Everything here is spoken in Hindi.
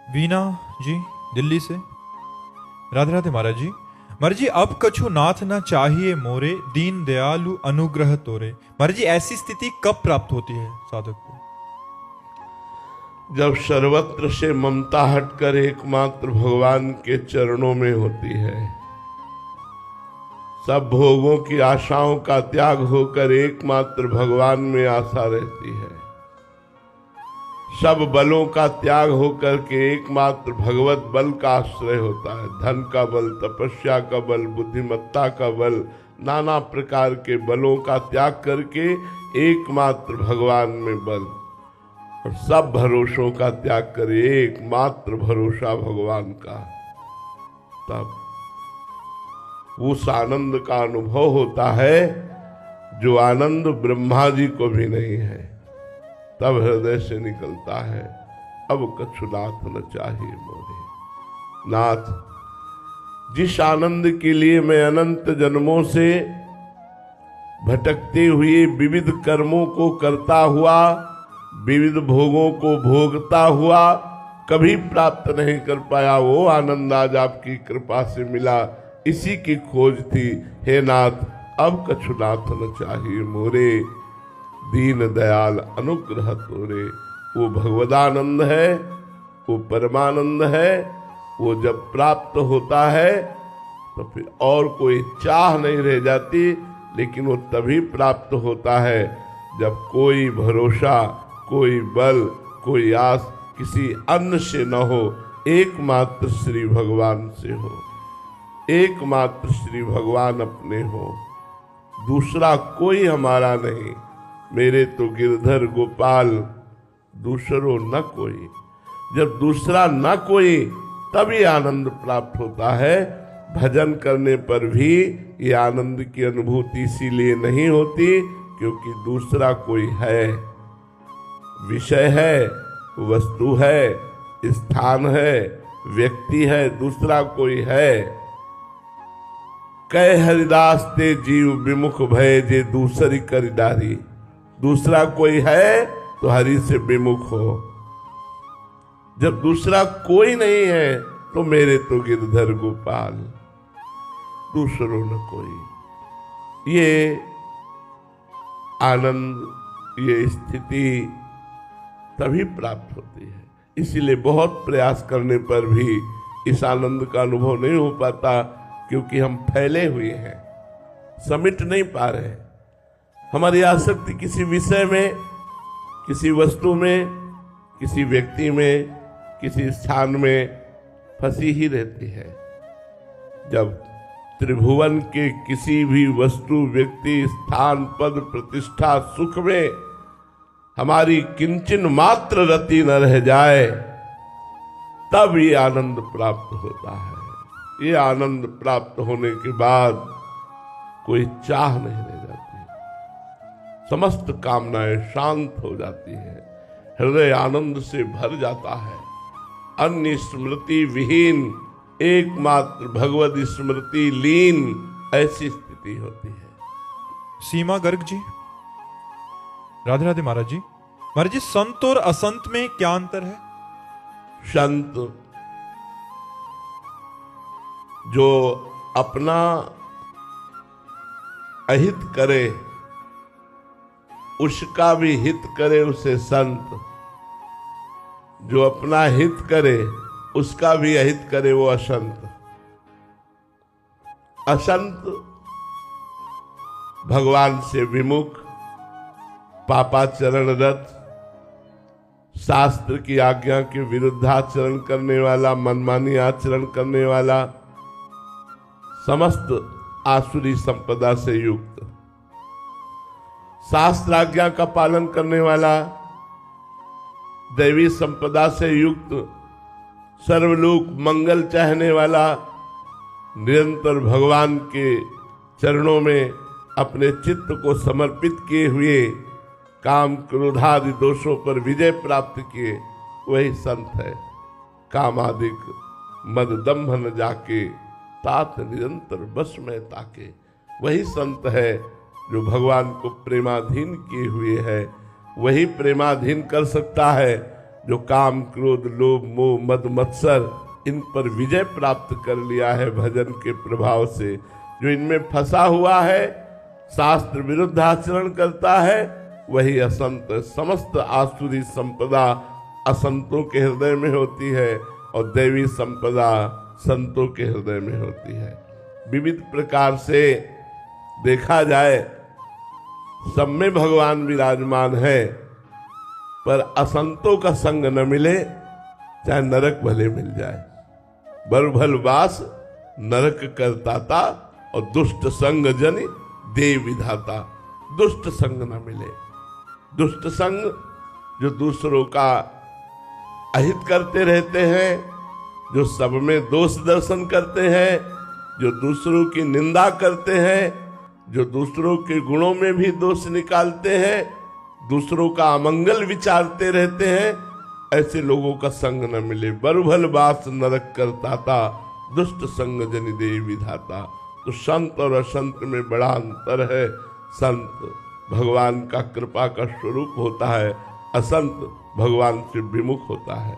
वीना जी दिल्ली से। राधे राधे महाराज जी। महाराज जी, अब कछु नाथ न चाहिए मोरे, दीन दयालु अनुग्रह तोरे। महाराज जी, ऐसी स्थिति कब प्राप्त होती है साधक को? जब सर्वत्र से ममता हटकर एकमात्र भगवान के चरणों में होती है, सब भोगों की आशाओं का त्याग होकर एकमात्र भगवान में आशा रहती है, सब बलों का त्याग होकर के एकमात्र भगवत बल का आश्रय होता है। धन का बल, तपस्या का बल, बुद्धिमत्ता का बल, नाना प्रकार के बलों का त्याग करके एकमात्र भगवान में बल, और सब भरोसों का त्याग करे एकमात्र भरोसा भगवान का, तब उस आनंद का अनुभव होता है जो आनंद ब्रह्मा जी को भी नहीं है। तब हृदय से निकलता है, अब कछु नाथ न चाहिए मोरे। नाथ, जिस आनंद के लिए मैं अनंत जन्मों से भटकते हुए विविध कर्मों को करता हुआ, विविध भोगों को भोगता हुआ कभी प्राप्त नहीं कर पाया, वो आनंद आज आपकी कृपा से मिला, इसी की खोज थी। हे नाथ, अब कछु नाथ न चाहिए मोरे, दीन दयाल अनुग्रह तोरे। वो भगवदानंद है, वो परमानंद है। वो जब प्राप्त होता है तो फिर और कोई चाह नहीं रह जाती, लेकिन वो तभी प्राप्त होता है जब कोई भरोसा, कोई बल, कोई आस किसी अन्य से न हो, एकमात्र श्री भगवान से हो, एकमात्र श्री भगवान अपने हो, दूसरा कोई हमारा नहीं। मेरे तो गिरधर गोपाल, दूसरो न कोई। जब दूसरा न कोई, तभी आनंद प्राप्त होता है। भजन करने पर भी ये आनंद की अनुभूति इसीलिए नहीं होती क्योंकि दूसरा कोई है, विषय है, वस्तु है, स्थान है, व्यक्ति है, दूसरा कोई है। कै हरिदास ते जीव विमुख भय, जे दूसरी करिदारी। दूसरा कोई है तो हरि से विमुख हो। जब दूसरा कोई नहीं है तो मेरे तो गिरधर गोपाल, दूसरों न कोई। ये आनंद, ये स्थिति तभी प्राप्त होती है। इसीलिए बहुत प्रयास करने पर भी इस आनंद का अनुभव नहीं हो पाता, क्योंकि हम फैले हुए हैं, समेट नहीं पा रहे। हमारी आसक्ति किसी विषय में, किसी वस्तु में, किसी व्यक्ति में, किसी स्थान में फंसी ही रहती है। जब त्रिभुवन के किसी भी वस्तु, व्यक्ति, स्थान, पद, प्रतिष्ठा, सुख में हमारी किंचन मात्र रति न रह जाए, तब ये आनंद प्राप्त होता है। ये आनंद प्राप्त होने के बाद कोई चाह नहीं रह जाती, समस्त कामनाएं शांत हो जाती है, हृदय आनंद से भर जाता है। अन्य स्मृति विहीन, एकमात्र भगवत स्मृति लीन, ऐसी स्थिति होती है। सीमा गर्ग जी। राधे राधे महाराज जी। महाराज जी, संत और असंत में क्या अंतर है? संत जो अपना अहित करे, उसका भी हित करे, उसे संत। जो अपना हित करे, उसका भी अहित करे, वो असंत। असंत भगवान से विमुख, पापाचरण रत, शास्त्र की आज्ञा के विरुद्धाचरण करने वाला, मनमानी आचरण करने वाला, समस्त आसुरी संपदा से युक्त, शास्त्र आज्ञा का पालन करने वाला, दैवी संपदा से युक्त, सर्वलोक मंगल चाहने वाला, निरंतर भगवान के चरणों में अपने चित्त को समर्पित किए हुए, काम क्रोधादि दोषों पर विजय प्राप्त किए, वही संत है। काम आदिक मद दंभ न जाके, तात निरंतर बस में ताके, वही संत है जो भगवान को प्रेमाधीन किए हुए है। वही प्रेमाधीन कर सकता है जो काम क्रोध लोभ मोह मद मत्सर इन पर विजय प्राप्त कर लिया है भजन के प्रभाव से, जो इनमें फंसा हुआ है, शास्त्र विरुद्ध आचरण करता है, वही असंत। समस्त आसुरी संपदा असंतों के हृदय में होती है और दैवी संपदा संतों के हृदय में होती है। विविध प्रकार से देखा जाए सब में भगवान विराजमान है, पर असंतों का संग न मिले चाहे नरक भले मिल जाए। बरभल वास नरक करताता और दुष्ट संग जन दे विधाता। दुष्ट संग न मिले, दुष्ट संग जो दूसरों का अहित करते रहते हैं, जो सब में दोष दर्शन करते हैं, जो दूसरों की निंदा करते हैं, जो दूसरों के गुणों में भी दोष निकालते हैं, दूसरों का अमंगल विचारते रहते हैं, ऐसे लोगों का संग न मिले। बरभल वास नरक करताता, दुष्ट संग जनि दे विधाता। तो संत और असंत में बड़ा अंतर है। संत भगवान का कृपा का स्वरूप होता है, असंत भगवान से विमुख होता है।